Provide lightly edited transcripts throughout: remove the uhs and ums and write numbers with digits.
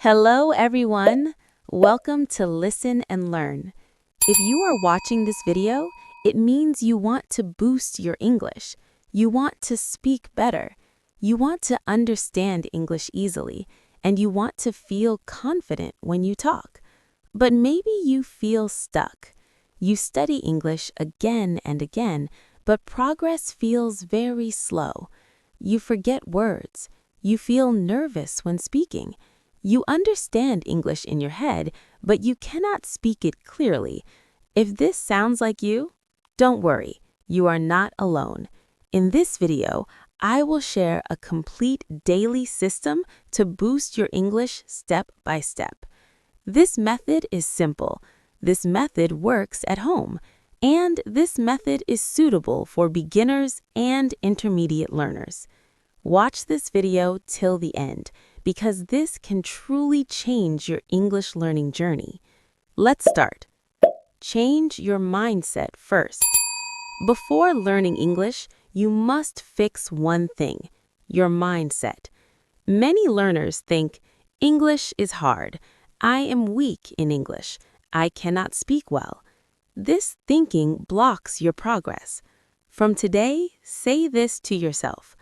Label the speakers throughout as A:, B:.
A: Hello, everyone. Welcome to Listen and Learn. If you are watching this video, it means you want to boost your English. You want to speak better. You want to understand English easily, and you want to feel confident when you talk. But maybe you feel stuck. You study English again and again, but progress feels very slow. You forget words. You feel nervous when speaking. You understand English in your head, but you cannot speak it clearly. If this sounds like you, don't worry, you are not alone. In this video, I will share a complete daily system to boost your English step by step. This method is simple. This method works at home. And this method is suitable for beginners and intermediate learners. Watch this video till the end, because this can truly change your English learning journey. Let's start. Change your mindset first. Before learning English, you must fix one thing: your mindset. Many learners think, English is hard. I am weak in English. I cannot speak well. This thinking blocks your progress. From today, say this to yourself: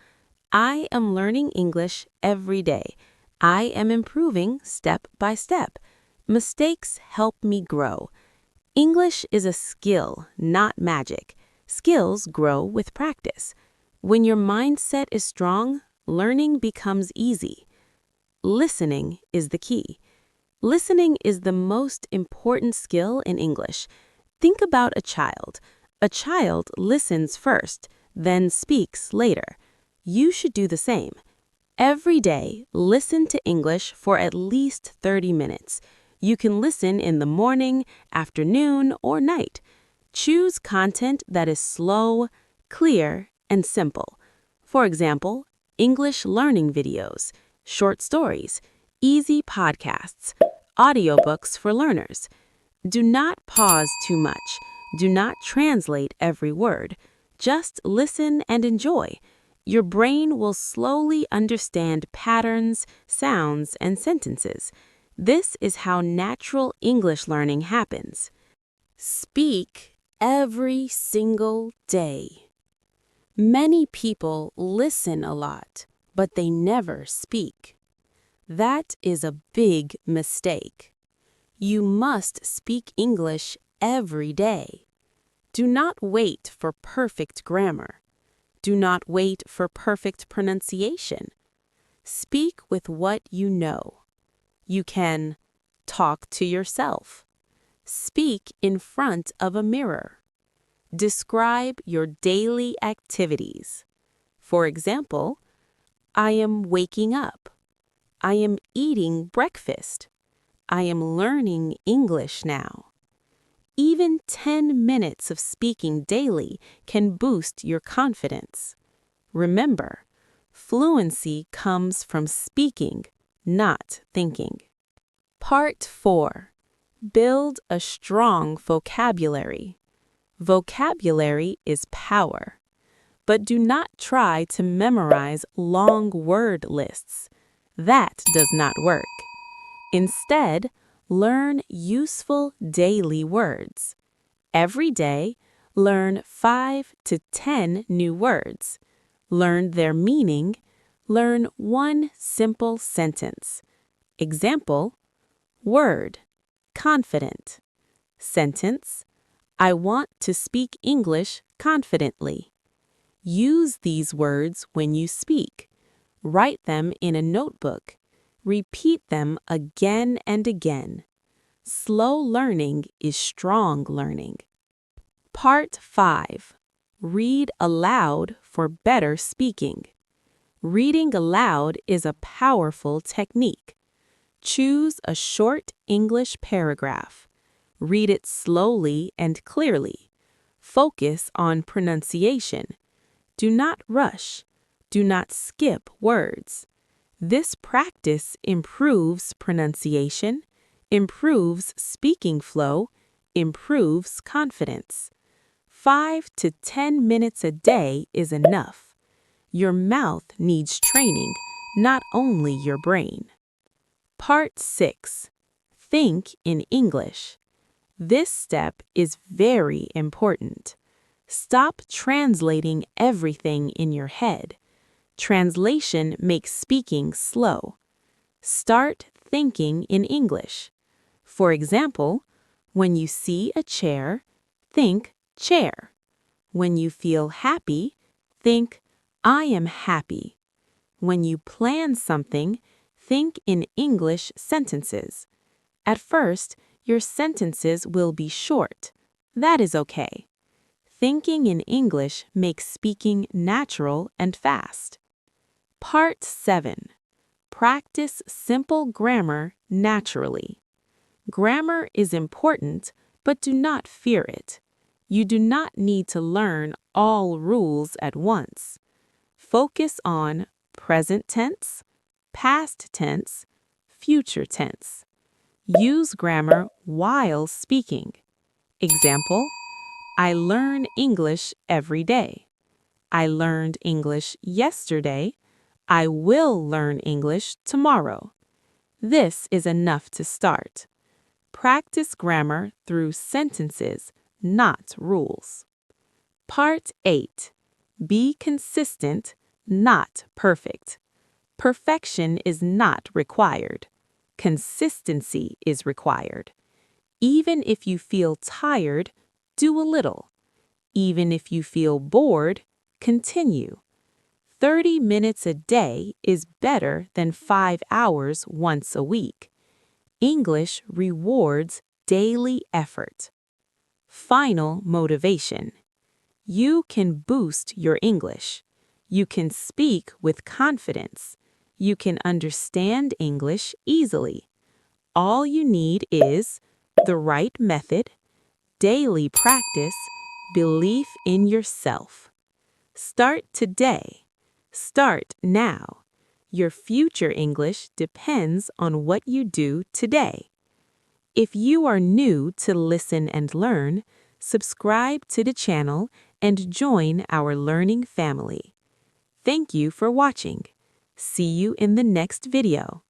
A: I am learning English every day. I am improving step by step. Mistakes help me grow. English is a skill, not magic. Skills grow with practice. When your mindset is strong, learning becomes easy. Listening is the key. Listening is the most important skill in English. Think about a child. A child listens first, then speaks later. You should do the same. Every day, listen to English for at least 30 minutes. You can listen in the morning, afternoon, or night. Choose content that is slow, clear, and simple. For example, English learning videos, short stories, easy podcasts, audiobooks for learners. Do not pause too much. Do not translate every word. Just listen and enjoy. Your brain will slowly understand patterns, sounds, and sentences. This is how natural English learning happens. Speak every single day. Many people listen a lot, but they never speak. That is a big mistake. You must speak English every day. Do not wait for perfect grammar. Do not wait for perfect pronunciation. Speak with what you know. You can talk to yourself. Speak in front of a mirror. Describe your daily activities. For example, I am waking up. I am eating breakfast. I am learning English now. Even 10 minutes of speaking daily can boost your confidence. Remember, fluency comes from speaking, not thinking. Part 4. Build a strong vocabulary. Vocabulary is power. But do not try to memorize long word lists. That does not work. Instead, learn useful daily words. Every day, learn 5 to 10 new words. Learn their meaning. Learn one simple sentence. Example: word, confident. Sentence: I want to speak English confidently. Use these words when you speak. Write them in a notebook. Repeat them again and again. Slow learning is strong learning. Part 5. Read aloud for better speaking. Reading aloud is a powerful technique. Choose a short English paragraph. Read it slowly and clearly. Focus on pronunciation. Do not rush. Do not skip words. This practice improves pronunciation, improves speaking flow, improves confidence. 5 to 10 minutes a day is enough. Your mouth needs training, not only your brain. Part 6. Think in English. This step is very important. Stop translating everything in your head. Translation makes speaking slow. Start thinking in English. For example, when you see a chair, think chair. When you feel happy, think I am happy. When you plan something, think in English sentences. At first, your sentences will be short. That is okay. Thinking in English makes speaking natural and fast. Part 7. Practice simple grammar naturally. Grammar is important, but do not fear it. You do not need to learn all rules at once. Focus on present tense, past tense, future tense. Use grammar while speaking. Example, I learn English every day. I learned English yesterday. I will learn English tomorrow. This is enough to start. Practice grammar through sentences, not rules. Part 8. Be consistent, not perfect. Perfection is not required. Consistency is required. Even if you feel tired, do a little. Even if you feel bored, continue. 30 minutes a day is better than 5 hours once a week. English rewards daily effort. Final motivation. You can boost your English. You can speak with confidence. You can understand English easily. All you need is the right method, daily practice, belief in yourself. Start today. Start now. Your future English depends on what you do today. If you are new to Listen and Learn, subscribe to the channel and join our learning family. Thank you for watching. See you in the next video.